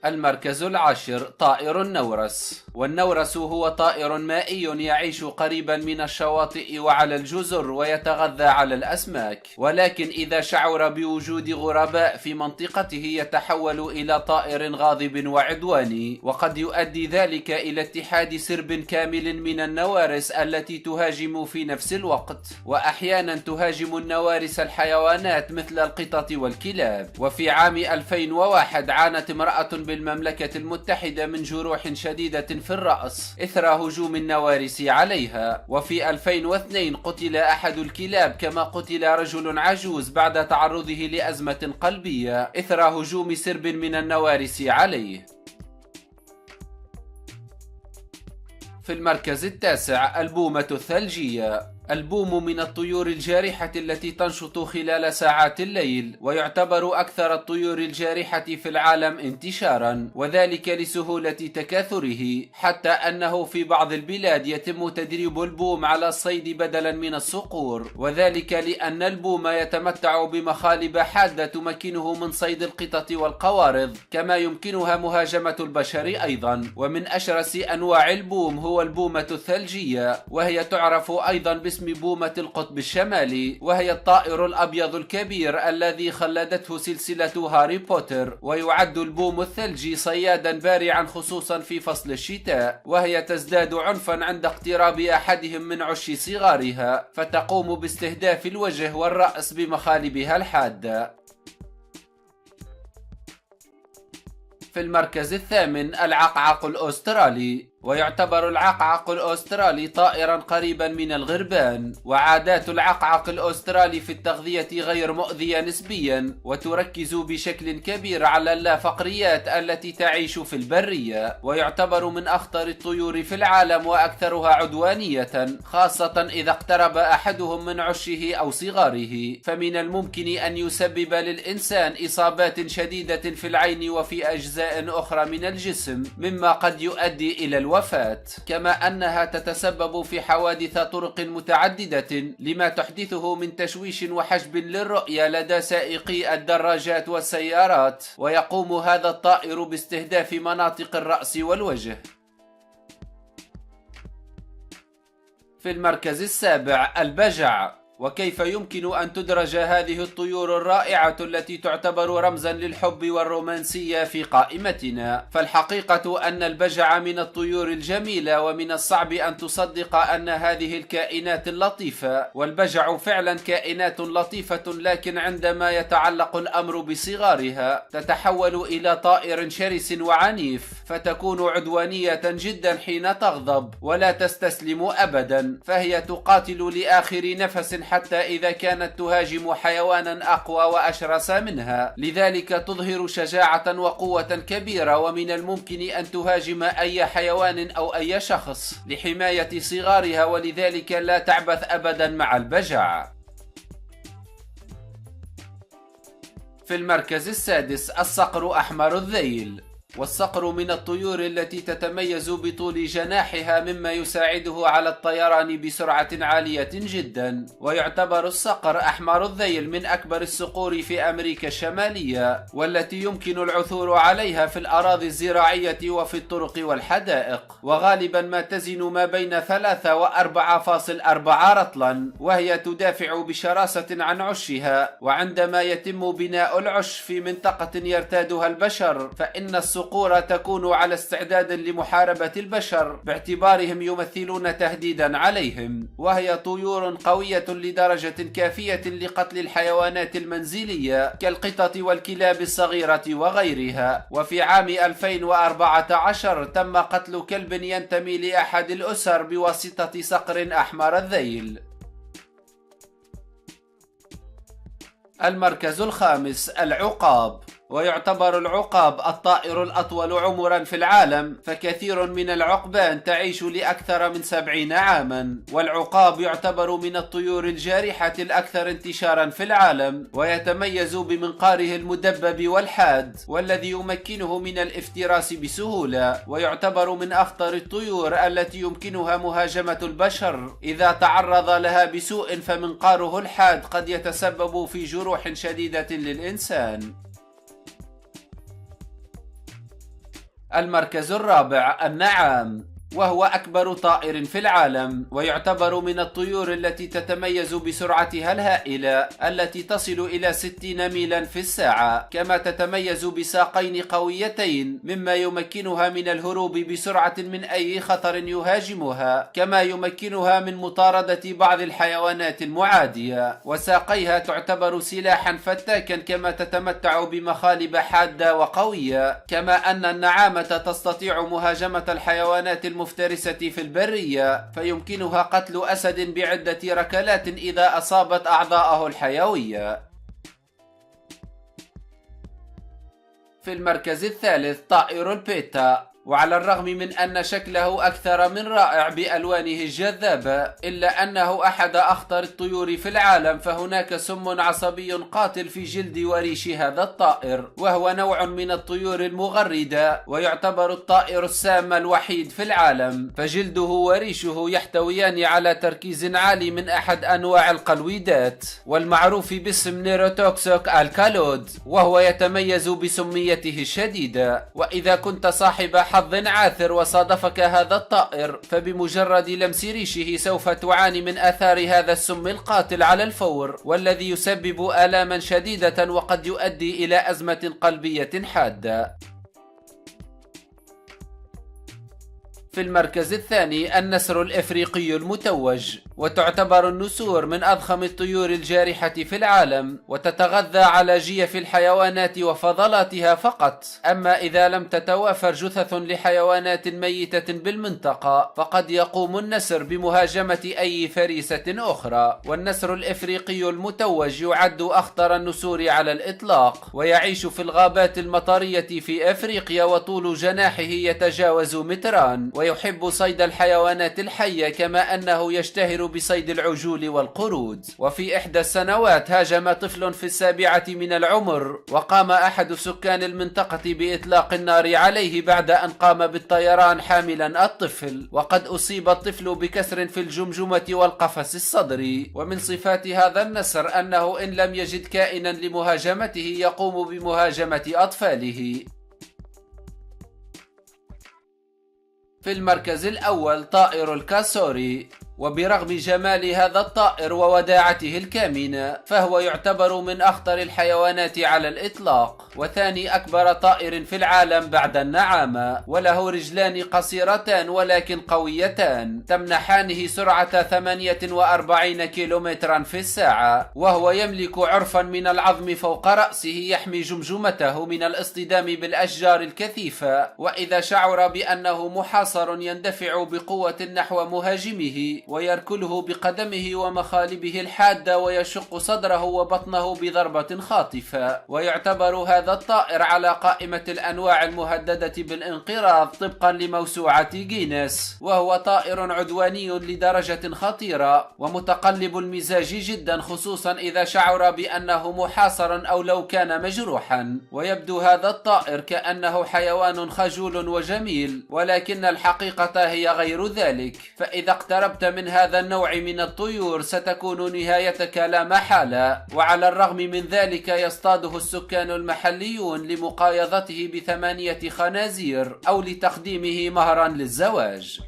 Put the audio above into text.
المركز العاشر طائر النورس. والنورس هو طائر مائي يعيش قريبا من الشواطئ وعلى الجزر ويتغذى على الأسماك، ولكن إذا شعر بوجود غرباء في منطقته يتحول إلى طائر غاضب وعدواني، وقد يؤدي ذلك إلى اتحاد سرب كامل من النوارس التي تهاجم في نفس الوقت، وأحيانا تهاجم النوارس الحيوانات مثل القطط والكلاب. وفي عام 2001 عانت امرأة بالمملكة المتحدة من جروح شديدة في الرأس إثر هجوم النوارس عليها. وفي 2002 قتل أحد الكلاب، كما قتل رجل عجوز بعد تعرضه لأزمة قلبية إثر هجوم سرب من النوارس عليه. في المركز التاسع البومة الثلجية. البوم من الطيور الجارحة التي تنشط خلال ساعات الليل، ويعتبر أكثر الطيور الجارحة في العالم انتشارا، وذلك لسهولة تكاثره، حتى أنه في بعض البلاد يتم تدريب البوم على الصيد بدلا من الصقور، وذلك لأن البوم يتمتع بمخالب حادة تمكنه من صيد القطط والقوارض، كما يمكنها مهاجمة البشر أيضا. ومن أشرس أنواع البوم هو البومة الثلجية، وهي تعرف أيضا باسم بومة القطب الشمالي، وهي الطائر الأبيض الكبير الذي خلدته سلسلة هاري بوتر. ويعد البوم الثلجي صيادا بارعا خصوصا في فصل الشتاء، وهي تزداد عنفا عند اقتراب أحدهم من عش صغارها، فتقوم باستهداف الوجه والرأس بمخالبها الحادة. في المركز الثامن العقعق الأسترالي. ويعتبر العقعق الأسترالي طائرا قريبا من الغربان، وعادات العقعق الأسترالي في التغذية غير مؤذية نسبيا، وتركز بشكل كبير على اللافقريات التي تعيش في البرية، ويعتبر من أخطر الطيور في العالم وأكثرها عدوانية، خاصة إذا اقترب أحدهم من عشه أو صغاره، فمن الممكن أن يسبب للإنسان إصابات شديدة في العين وفي أجزاء أخرى من الجسم، مما قد يؤدي إلى الوفاة، كما أنها تتسبب في حوادث طرق متعددة لما تحدثه من تشويش وحجب للرؤية لدى سائقي الدراجات والسيارات. ويقوم هذا الطائر باستهداف مناطق الرأس والوجه. في المركز السابع البجع. وكيف يمكن أن تدرج هذه الطيور الرائعة التي تعتبر رمزا للحب والرومانسية في قائمتنا؟ فالحقيقة أن البجع من الطيور الجميلة، ومن الصعب أن تصدق أن هذه الكائنات اللطيفة، والبجع فعلا كائنات لطيفة، لكن عندما يتعلق الأمر بصغارها تتحول إلى طائر شرس وعنيف، فتكون عدوانية جدا حين تغضب، ولا تستسلم أبدا، فهي تقاتل لآخر نفس حتى إذا كانت تهاجم حيوانا أقوى وأشرس منها. لذلك تظهر شجاعة وقوة كبيرة، ومن الممكن أن تهاجم أي حيوان أو أي شخص لحماية صغارها، ولذلك لا تعبث أبدا مع البجع. في المركز السادس الصقر أحمر الذيل. والصقر من الطيور التي تتميز بطول جناحها، مما يساعده على الطيران بسرعة عالية جدا، ويعتبر الصقر أحمر الذيل من أكبر الصقور في أمريكا الشمالية، والتي يمكن العثور عليها في الأراضي الزراعية وفي الطرق والحدائق، وغالبا ما تزن ما بين 3 و4.4 رطلا، وهي تدافع بشراسة عن عشها. وعندما يتم بناء العش في منطقة يرتادها البشر، فإن الصقور تكون على استعداد لمحاربة البشر، باعتبارهم يمثلون تهديدا عليهم، وهي طيور قوية لدرجة كافية لقتل الحيوانات المنزلية كالقطط والكلاب الصغيرة وغيرها. وفي عام 2014 تم قتل كلب ينتمي لأحد الأسر بواسطة صقر أحمر الذيل. المركز الخامس العقاب. ويعتبر العقاب الطائر الأطول عمرا في العالم، فكثير من العقبان تعيش لأكثر من 70 عاما. والعقاب يعتبر من الطيور الجارحة الأكثر انتشارا في العالم، ويتميز بمنقاره المدبب والحاد، والذي يمكنه من الافتراس بسهولة، ويعتبر من أخطر الطيور التي يمكنها مهاجمة البشر إذا تعرض لها بسوء، فمنقاره الحاد قد يتسبب في جروح شديدة للإنسان. المركز الرابع النعام، وهو أكبر طائر في العالم، ويعتبر من الطيور التي تتميز بسرعتها الهائلة التي تصل إلى 60 ميلا في الساعة، كما تتميز بساقين قويتين مما يمكنها من الهروب بسرعة من أي خطر يهاجمها، كما يمكنها من مطاردة بعض الحيوانات المعادية، وساقيها تعتبر سلاحا فتاكا، كما تتمتع بمخالب حادة وقوية، كما أن النعامة تستطيع مهاجمة الحيوانات المفترسة في البرية، فيمكنها قتل أسد بعدة ركلات إذا أصابت أعضاءه الحيوية. في المركز الثالث طائر البيتا، وعلى الرغم من أن شكله أكثر من رائع بألوانه الجذابة، إلا أنه أحد أخطر الطيور في العالم، فهناك سم عصبي قاتل في جلد وريش هذا الطائر، وهو نوع من الطيور المغردة، ويعتبر الطائر السام الوحيد في العالم، فجلده وريشه يحتويان على تركيز عالي من أحد أنواع القلويدات والمعروف باسم نيروتوكسيك الكالود، وهو يتميز بسميته الشديدة. وإذا كنت صاحب حظ عاثر وصادفك هذا الطائر، فبمجرد لمس ريشه سوف تعاني من آثار هذا السم القاتل على الفور، والذي يسبب آلاما شديدة وقد يؤدي إلى أزمة قلبية حادة. في المركز الثاني النسر الإفريقي المتوج، وتعتبر النسور من أضخم الطيور الجارحة في العالم، وتتغذى على جيف الحيوانات وفضلاتها فقط. أما إذا لم تتوافر جثث لحيوانات ميتة بالمنطقة، فقد يقوم النسر بمهاجمة أي فريسة أخرى. والنسر الإفريقي المتوج يعد أخطر النسور على الإطلاق، ويعيش في الغابات المطرية في أفريقيا، وطول جناحه يتجاوز متران، ويحب صيد الحيوانات الحية، كما أنه يشتهر بصيد العجول والقرود. وفي إحدى السنوات هاجم طفل في 7 من العمر، وقام أحد سكان المنطقة بإطلاق النار عليه بعد أن قام بالطيران حاملا الطفل، وقد أصيب الطفل بكسر في الجمجمة والقفص الصدري. ومن صفات هذا النسر أنه إن لم يجد كائنا لمهاجمته يقوم بمهاجمة أطفاله. في المركز الأول طائر الكاسوري، وبرغم جمال هذا الطائر ووداعته الكامنة، فهو يعتبر من أخطر الحيوانات على الإطلاق، وثاني أكبر طائر في العالم بعد النعامة، وله رجلان قصيرتان ولكن قويتان تمنحانه سرعة 48 كيلومترا في الساعة، وهو يملك عرفا من العظم فوق رأسه يحمي جمجمته من الاصطدام بالأشجار الكثيفة، وإذا شعر بأنه محاصر يندفع بقوة نحو مهاجمه ويركله بقدمه ومخالبه الحادة، ويشق صدره وبطنه بضربة خاطفة. ويعتبر هذا الطائر على قائمة الأنواع المهددة بالانقراض طبقا لموسوعة جينيس، وهو طائر عدواني لدرجة خطيرة ومتقلب المزاج جدا، خصوصا إذا شعر بأنه محاصرا أو لو كان مجروحا. ويبدو هذا الطائر كأنه حيوان خجول وجميل، ولكن الحقيقة هي غير ذلك، فإذا اقتربت من هذا النوع من الطيور ستكون نهايتك لا محالة. وعلى الرغم من ذلك يصطاده السكان المحليون لمقايضته ب8 خنازير أو لتقديمه مهرا للزواج.